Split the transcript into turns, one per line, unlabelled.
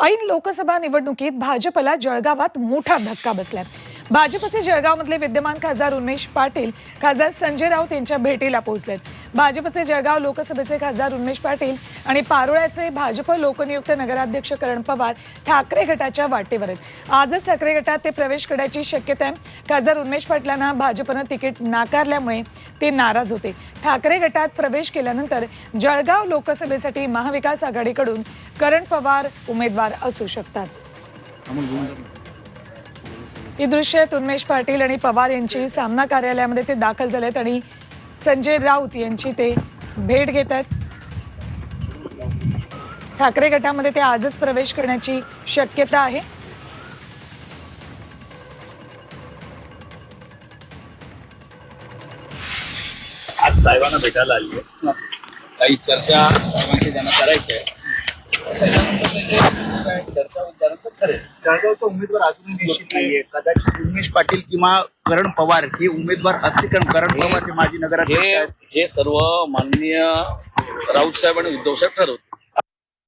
ऐन लोकसभा निवडणुकीत भाजपला जळगावात मोठा धक्का बसलाय। भाजपचे जळगावमधले विद्यमान खासदार उन्मेष पाटील खासदार संजय राऊत यांच्या भेटीला पोहोचलेत। भाजपचे जळगाव लोकसभेचे खासदार उन्मेष पाटील आणि पारोळ्याचे भाजप लोकनियुक्त नगराध्यक्ष करण पवार ठाकरे गटाच्या वाटेवर आहेत। आजच ठाकरे गटात ते प्रवेश करण्याची शक्यता आहे। खासदार उन्मेष पाटलांना भाजपनं तिकीट नाकारल्यामुळे ते नाराज होते। ठाकरे गटात प्रवेश केल्यानंतर जळगाव लोकसभेसाठी महाविकास आघाडीकडून करण पवार उमेदवार असू शकतात। ही दृश्य आहेत उन्मेष पाटील आणि पवार यांची सामना कार्यालयामध्ये ते दाखल झालेत आणि संजय राऊत यांची ते भेट घेत आहेत। ठाकरे गटामध्ये ते आजच प्रवेश करण्याची शक्यता आहे।
आज साहेबांना भेटायला आली आहे, काही चर्चा साहेबांशी त्यांना करायची आहे। चर्चा विचारांचं ठरेल। जळगावचा उमेदवार अजूनही निश्चित नाहीये। कदाचित उन्मेष पाटील किंवा करण पवार हे उमेदवार असतील, कारण करण पवार हे माजी नगराध्यक्ष आहेत। हे सर्व माननीय राऊत साहेब आणि उद्धव साहेब ठरवतात।